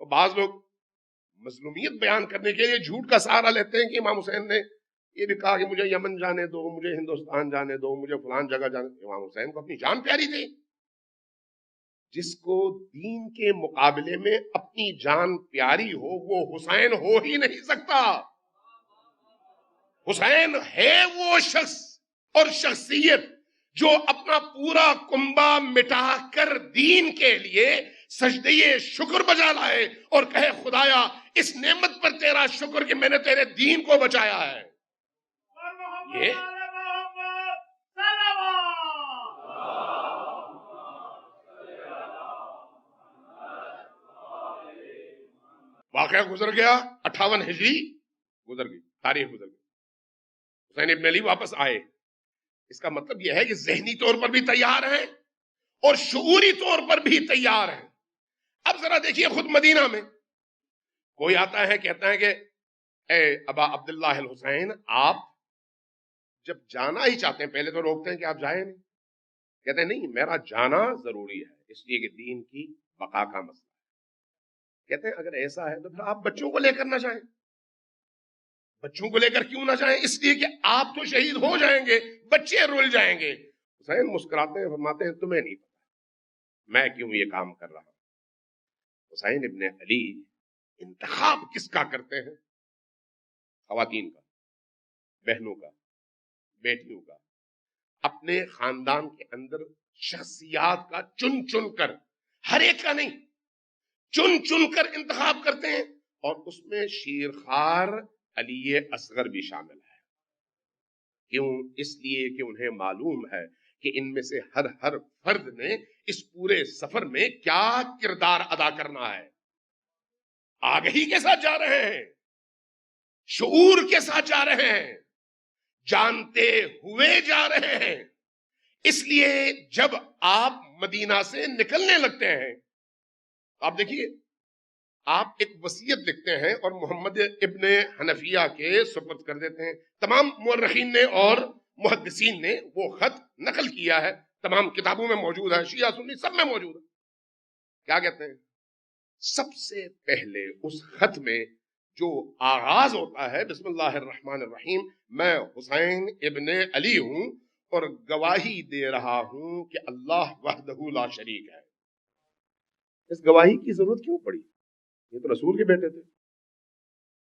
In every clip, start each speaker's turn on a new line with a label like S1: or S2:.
S1: بعض لوگ مظلومیت بیان کرنے کے لیے جھوٹ کا سہارا لیتے ہیں کہ امام حسین نے یہ بھی کہا کہ مجھے یمن جانے دو، مجھے ہندوستان جانے دو، مجھے فلان جگہ جانے دو۔ امام حسین کو اپنی جان پیاری تھی۔ جس کو دین کے مقابلے میں اپنی جان پیاری ہو وہ حسین ہو ہی نہیں سکتا۔ حسین ہے وہ شخص اور شخصیت جو اپنا پورا کنبہ مٹا کر دین کے لیے سجدے شکر بجا لائے اور کہے خدایا اس نعمت پر تیرا شکر کہ میں نے تیرے دین کو بچایا ہے۔ یہ واقعہ گزر گیا، 58 ہجری گزر گئی، تاریخ گزر گئی، حسین ابن علی واپس آئے۔ اس کا مطلب یہ ہے کہ ذہنی طور پر بھی تیار ہیں اور شعوری طور پر بھی تیار ہیں۔ اب ذرا دیکھیے خود مدینہ میں کوئی آتا ہے کہتا ہے کہ اے ابا عبداللہ الحسین، آپ جب جانا ہی چاہتے ہیں پہلے تو روکتے ہیں کہ آپ جائیں نہیں، کہتے ہیں نہیں میرا جانا ضروری ہے اس لیے کہ دین کی بقا کا مسئلہ ہے۔ کہتے ہیں اگر ایسا ہے تو پھر آپ بچوں کو لے کر نہ جائیں۔ بچوں کو لے کر کیوں نہ جائیں؟ اس لیے کہ آپ تو شہید ہو جائیں گے، بچے رول جائیں گے۔ حسین مسکراتے ہیں، فرماتے ہیں تمہیں نہیں پتا میں کیوں یہ کام کر رہا ہوں۔ حسین ابن علی انتخاب کس کا کرتے ہیں؟ خواتین کا، بہنوں کا، بیٹیوں کا، اپنے خاندان کے اندر شخصیات کا چن چن کر، ہر ایک کا نہیں، چن چن کر انتخاب کرتے ہیں، اور اس میں شیرخوار علی اصغر بھی شامل ہے۔ کیوں؟ اس لیے کہ انہیں معلوم ہے کہ ان میں سے ہر فرد نے اس پورے سفر میں کیا کردار ادا کرنا ہے۔ آگہی کے ساتھ جا رہے ہیں، شعور کے ساتھ جا رہے ہیں، جانتے ہوئے جا رہے ہیں۔ اس لیے جب آپ مدینہ سے نکلنے لگتے ہیں، آپ دیکھیے آپ ایک وصیت لکھتے ہیں اور محمد ابن حنفیہ کے سپرد کر دیتے ہیں۔ تمام مورخین نے اور محدثین نے وہ خط نقل کیا ہے، تمام کتابوں میں موجود ہے، شیعہ سنی سب میں موجود ہے۔ کیا کہتے ہیں؟ سب سے پہلے اس خط میں جو آغاز ہوتا ہے بسم اللہ الرحمن الرحیم، میں حسین ابن علی ہوں اور گواہی دے رہا ہوں کہ اللہ وحدہ لا شریک ہے۔ اس گواہی کی ضرورت کیوں پڑی؟ یہ تو رسول کے بیٹے تھے،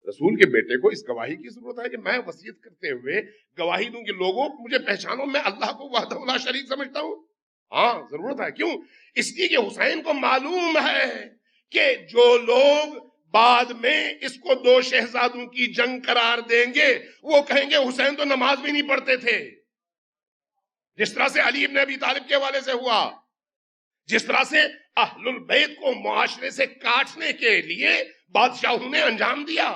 S1: رسول کے بیٹے کو اس گواہی کی ضرورت ہے کہ میں وصیت کرتے ہوئے گواہی دوں کہ لوگوں مجھے پہچانو، میں اللہ کو وحدہ لا شریک سمجھتا ہوں۔ ہاں ضرورت ہے، کیوں؟ اس لیے کہ حسین کو معلوم ہے کہ جو لوگ بعد میں اس کو دو شہزادوں کی جنگ قرار دیں گے وہ کہیں گے حسین تو نماز بھی نہیں پڑھتے تھے، جس طرح سے علی ابن ابی طالب کے حوالے سے ہوا، جس طرح سے اہل البیت کو معاشرے سے کاٹنے کے لیے بادشاہوں نے انجام دیا۔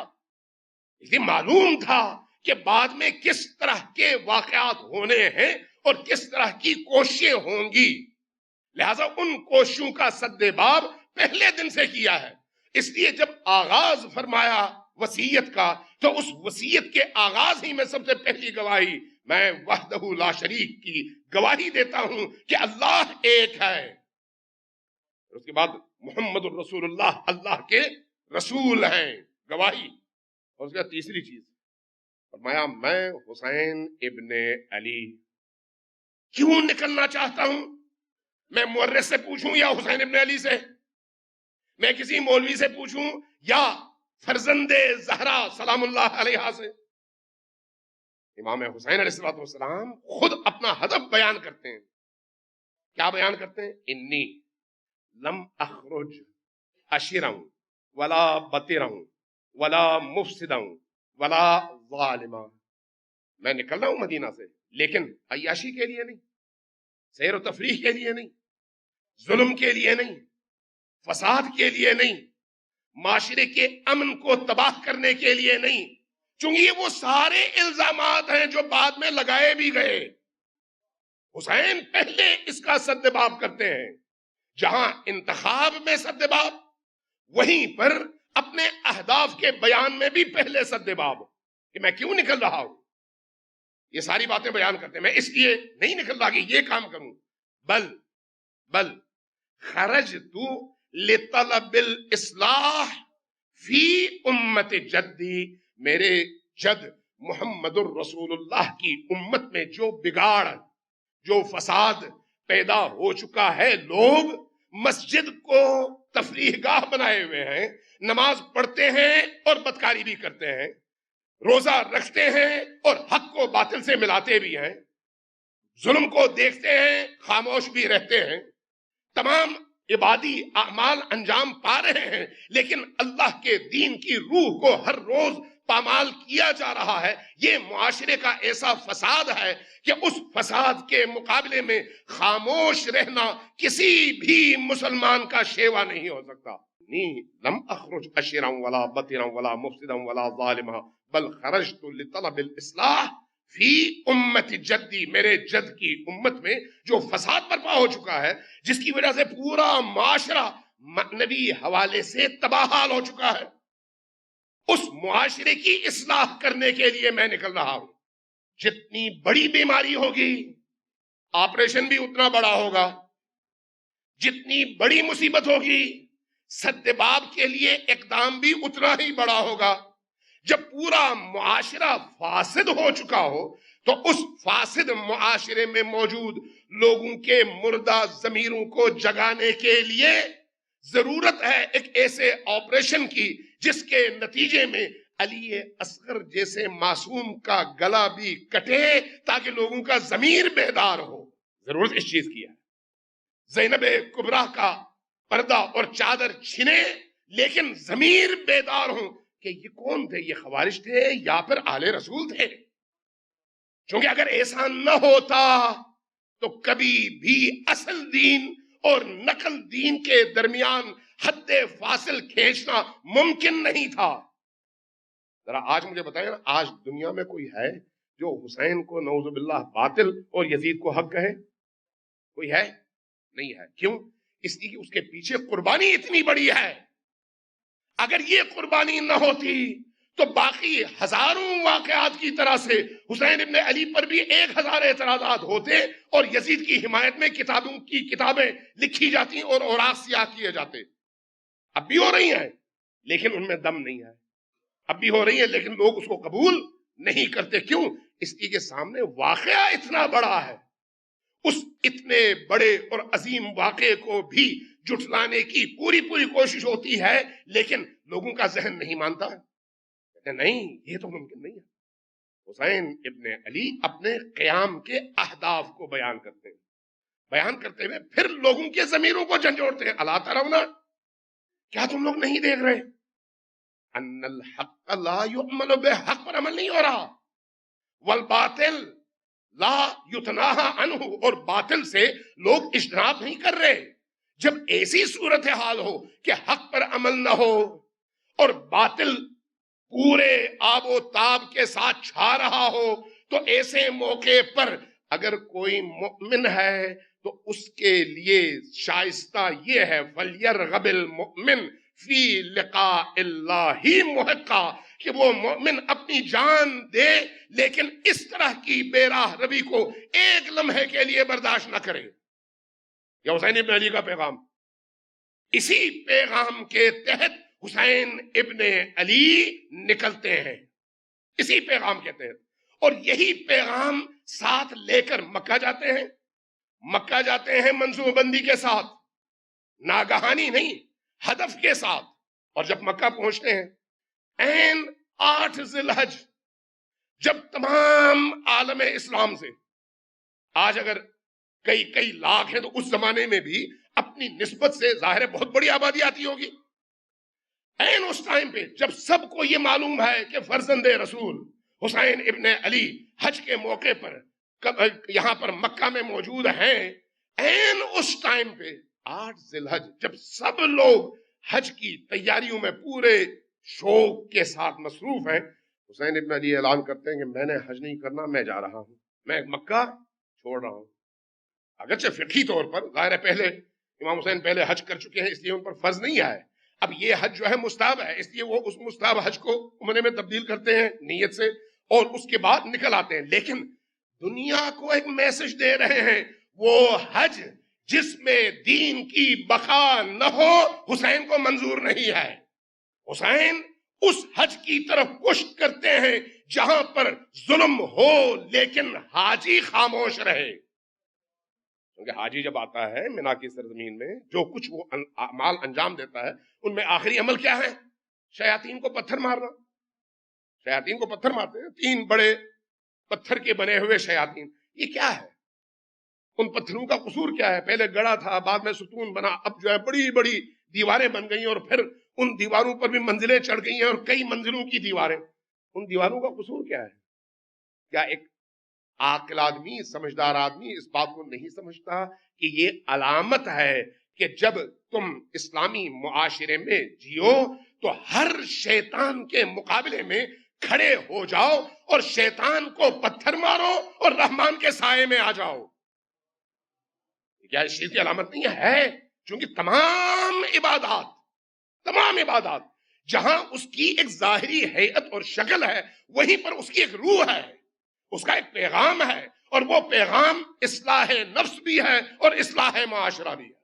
S1: اس لیے معلوم تھا کہ بعد میں کس طرح کے واقعات ہونے ہیں اور کس طرح کی کوششیں ہوں گی، لہذا ان کوششوں کا سد باب پہلے دن سے کیا ہے۔ اس لیے جب آغاز فرمایا وصیت کا تو اس وصیت کے آغاز ہی میں سب سے پہلی گواہی میں وحدہ لا شریک کی گواہی دیتا ہوں کہ اللہ ایک ہے۔ اس کے بعد محمد الرسول اللہ، اللہ کے رسول ہیں، گواہی۔ اور اس کے بعد تیسری چیز فرمایا میں حسین ابن علی کیوں نکلنا چاہتا ہوں؟ میں مورخ سے پوچھوں یا حسین ابن علی سے؟ میں کسی مولوی سے پوچھوں یا فرزند زہرا سلام اللہ علیہا سے؟ امام حسین علیہ السلام خود اپنا ہدف بیان کرتے ہیں۔ کیا بیان کرتے ہیں؟ انی لم اخرج اشرا ولا بطرا ولا مفسدا ولا ظالما، میں نکل رہا ہوں مدینہ سے لیکن عیاشی کے لیے نہیں، سیر و تفریح کے لیے نہیں، ظلم کے لیے نہیں، فساد کے لیے نہیں، معاشرے کے امن کو تباہ کرنے کے لیے نہیں، چونکہ یہ وہ سارے الزامات ہیں جو بعد میں لگائے بھی گئے۔ حسین پہلے اس کا سدباب کرتے ہیں، جہاں انتخاب میں سدباب، وہیں پر اپنے اہداف کے بیان میں بھی پہلے سدباب کہ میں کیوں نکل رہا ہوں، یہ ساری باتیں بیان کرتے ہیں۔ میں اس لیے نہیں نکل رہا کہ یہ کام کروں، بل خرج تو لطلب الاصلاح فی امت جدی، میرے جد محمد الرسول اللہ کی امت میں جو بگاڑ، جو فساد پیدا ہو چکا ہے، لوگ مسجد کو تفریح گاہ بنائے ہوئے ہیں، نماز پڑھتے ہیں اور بدکاری بھی کرتے ہیں، روزہ رکھتے ہیں اور حق کو باطل سے ملاتے بھی ہیں، ظلم کو دیکھتے ہیں خاموش بھی رہتے ہیں، تمام عبادی اعمال انجام پا رہے ہیں، لیکن اللہ کے دین کی روح کو ہر روز پامال کیا جا رہا ہے۔ یہ معاشرے کا ایسا فساد ہے کہ اس فساد کے مقابلے میں خاموش رہنا کسی بھی مسلمان کا شیوا نہیں ہو سکتا۔ لم اخرج اشرا ولا بطرا ولا مفسدا ولا ظالما بل خرجت لطلب الاصلاح فی امت جدی، میرے جد کی امت میں جو فساد برپا ہو چکا ہے، جس کی وجہ سے پورا معاشرہ نبی حوالے سے تباہ حال ہو چکا ہے، اس معاشرے کی اصلاح کرنے کے لیے میں نکل رہا ہوں۔ جتنی بڑی بیماری ہوگی آپریشن بھی اتنا بڑا ہوگا، جتنی بڑی مصیبت ہوگی سد باب کے لیے اقدام بھی اتنا ہی بڑا ہوگا۔ جب پورا معاشرہ فاسد ہو چکا ہو تو اس فاسد معاشرے میں موجود لوگوں کے مردہ ضمیروں کو جگانے کے لیے ضرورت ہے ایک ایسے آپریشن کی جس کے نتیجے میں علی اصغر جیسے معصوم کا گلا بھی کٹے تاکہ لوگوں کا ضمیر بیدار ہو۔ ضرورت اس چیز کی ہے۔ زینب کبریٰ کا پردہ اور چادر چھنے لیکن ضمیر بیدار ہوں کہ یہ کون تھے، یہ خوارج تھے یا پھر آل رسول تھے؟ چونکہ اگر ایسا نہ ہوتا تو کبھی بھی اصل دین اور نقل دین کے درمیان حد فاصل کھینچنا ممکن نہیں تھا۔ ذرا آج مجھے بتائیں، آج دنیا میں کوئی ہے جو حسین کو نعوذ باللہ باطل اور یزید کو حق کہے؟ کوئی ہے؟ نہیں ہے۔ کیوں؟ اس لیے کہ اس کے پیچھے قربانی اتنی بڑی ہے۔ اگر یہ قربانی نہ ہوتی تو باقی ہزاروں واقعات کی طرح سے حسین ابن علی پر بھی 1000 اعتراضات ہوتے اور یزید کی حمایت میں کتابوں کی کتابیں لکھی جاتی اور اوراق سیاہ کیے جاتے۔ اب بھی ہو رہی ہیں لیکن ان میں دم نہیں ہے، اب بھی ہو رہی ہیں لیکن لوگ اس کو قبول نہیں کرتے۔ کیوں؟ اس لیے کہ سامنے واقعہ اتنا بڑا ہے۔ اس اتنے بڑے اور عظیم واقعے کو بھی جھٹلانے کی پوری کوشش ہوتی ہے لیکن لوگوں کا ذہن نہیں مانتا، کہتے نہیں یہ تو ممکن نہیں ہے۔ حسین ابن علی اپنے قیام کے اہداف کو بیان کرتے ہیں، بیان کرتے ہوئے پھر لوگوں کے ضمیروں کو جھنجھوڑتے ہیں۔ الا ترون، کیا تم لوگ نہیں دیکھ رہے ان الحق لا یعمل بہ، حق پر عمل نہیں ہو رہا، والباطل لا یتناہا عنہ، اور باطل سے لوگ اجتناب نہیں کر رہے۔ جب ایسی صورتحال ہو کہ حق پر عمل نہ ہو اور باطل پورے آب و تاب کے ساتھ چھا رہا ہو تو ایسے موقع پر اگر کوئی مؤمن ہے تو اس کے لیے شائستہ یہ ہے فَلْيَرْغَبِ الْمُؤْمِنُ فِي لِقَاءِ اللَّهِ مُحِقًّا، کہ وہ مومن اپنی جان دے لیکن اس طرح کی بے راہ روی کو ایک لمحے کے لیے برداشت نہ کرے۔ یہ حسین ابن علی کا پیغام۔ اسی پیغام کے تحت حسین ابن علی نکلتے ہیں، اسی پیغام کے تحت، اور یہی پیغام ساتھ لے کر مکہ جاتے ہیں۔ مکہ جاتے ہیں منصوبہ بندی کے ساتھ، ناگہانی نہیں، ہدف کے ساتھ۔ اور جب مکہ پہنچتے ہیں این 8 ذی الحج، جب تمام عالم اسلام سے، آج اگر کئی لاکھ ہیں تو اس زمانے میں بھی اپنی نسبت سے ظاہر ہے بہت بڑی آبادی آتی ہوگی، این اس ٹائم پہ جب سب کو یہ معلوم ہے کہ فرزند رسول حسین ابن علی حج کے موقع پر یہاں پر مکہ میں موجود ہیں، این اس ٹائم پہ 8 ذی الحج جب سب لوگ حج کی تیاریوں میں پورے شوق کے ساتھ مصروف ہیں، حسین ابن علی اعلان کرتے ہیں کہ میں نے حج نہیں کرنا، میں جا رہا ہوں، میں مکہ چھوڑ رہا ہوں۔ اگرچہ فقہی طور پر ظاہر ہے پہلے امام حسین پہلے حج کر چکے ہیں اس لیے ان پر فرض نہیں آئے، اب یہ حج جو ہے مستحب ہے، اس لیے وہ اس مستحب حج کو عمرے میں تبدیل کرتے ہیں نیت سے اور اس کے بعد نکل آتے ہیں۔ لیکن دنیا کو ایک میسج دے رہے ہیں، وہ حج جس میں دین کی بقا نہ ہو حسین کو منظور نہیں ہے. حسین اس حج کی طرف پشت کرتے ہیں جہاں پر ظلم ہو لیکن حاجی خاموش رہے. کیونکہ حاجی جب آتا ہے مینا کی سرزمین میں جو کچھ وہ اعمال انجام دیتا ہے ان میں آخری عمل کیا ہے؟ شیاطین کو پتھر مارنا. شیاطین کو پتھر مارتے ہیں 3 بڑے پتھر کے بنے ہوئے شیاطین. یہ کیا ہے؟ ان پتھروں کا قصور کیا ہے؟ پہلے گڑا تھا، بعد میں ستون بنا، اب جو ہے بڑی بڑی دیواریں بن گئی اور پھر ان دیواروں پر بھی منزلیں چڑھ گئی ہیں اور کئی منزلوں کی دیواریں. ان دیواروں کا قصور کیا ہے؟ کیا ایک عاقل آدمی، سمجھدار آدمی اس بات کو نہیں سمجھتا کہ یہ علامت ہے کہ جب تم اسلامی معاشرے میں جیو تو ہر شیطان کے مقابلے میں کھڑے ہو جاؤ اور شیطان کو پتھر مارو اور رحمان کے سائے میں آ جاؤ. کیا اس چیز کی علامت نہیں ہے؟ چونکہ تمام عبادات جہاں اس کی ایک ظاہری حیت اور شکل ہے وہیں پر اس کی ایک روح ہے، اس کا ایک پیغام ہے، اور وہ پیغام اصلاح نفس بھی ہے اور اصلاح معاشرہ بھی ہے.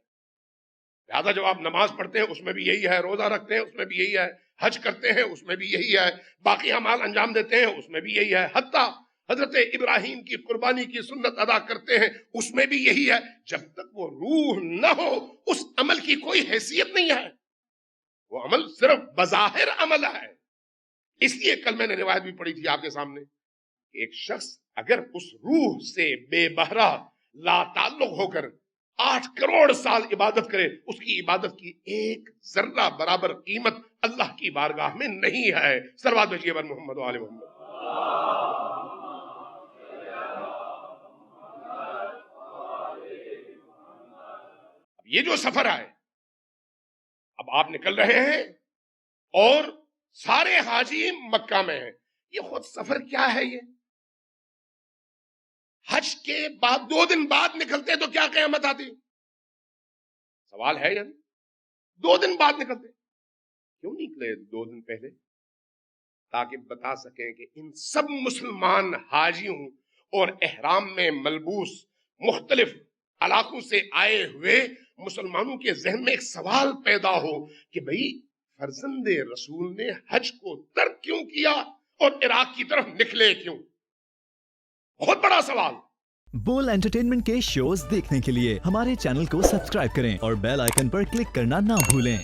S1: لہذا جب آپ نماز پڑھتے ہیں اس میں بھی یہی ہے، روزہ رکھتے ہیں اس میں بھی یہی ہے، حج کرتے ہیں اس میں بھی یہی ہے، باقی اعمال انجام دیتے ہیں اس میں بھی یہی ہے، حتیٰ حضرت ابراہیم کی قربانی کی سنت ادا کرتے ہیں اس میں بھی یہی ہے. جب تک وہ روح نہ ہو اس عمل کی کوئی حیثیت نہیں ہے. وہ عمل صرف بظاہر عمل ہے. اس لیے کل میں نے روایت بھی پڑھی تھی آپ کے سامنے کہ ایک شخص اگر اس روح سے بے بہرہ لا تعلق ہو کر 8 کروڑ سال عبادت کرے اس کی عبادت کی ایک ذرہ برابر قیمت اللہ کی بارگاہ میں نہیں ہے. صلوات بھیجیے بر محمد و آل محمد. یہ جو سفر ہے اب آپ نکل رہے ہیں اور سارے حاجی مکہ میں ہیں. یہ خود سفر کیا ہے؟ یہ حج کے بعد 2 دن بعد نکلتے تو کیا قیامت آتی؟ سوال ہے یعنی 2 دن بعد نکلتے کیوں نکلے 2 دن پہلے؟ تاکہ بتا سکیں کہ ان سب مسلمان حاجیوں اور احرام میں ملبوس مختلف علاقوں سے آئے ہوئے مسلمانوں کے ذہن میں ایک سوال پیدا ہو کہ بھئی فرزند رسول نے حج کو ترک کیوں کیا اور عراق کی طرف نکلے کیوں؟ بہت بڑا سوال.
S2: بول انٹرٹینمنٹ کے شوز دیکھنے کے لیے ہمارے چینل کو سبسکرائب کریں اور بیل آئیکن پر کلک کرنا نہ بھولیں.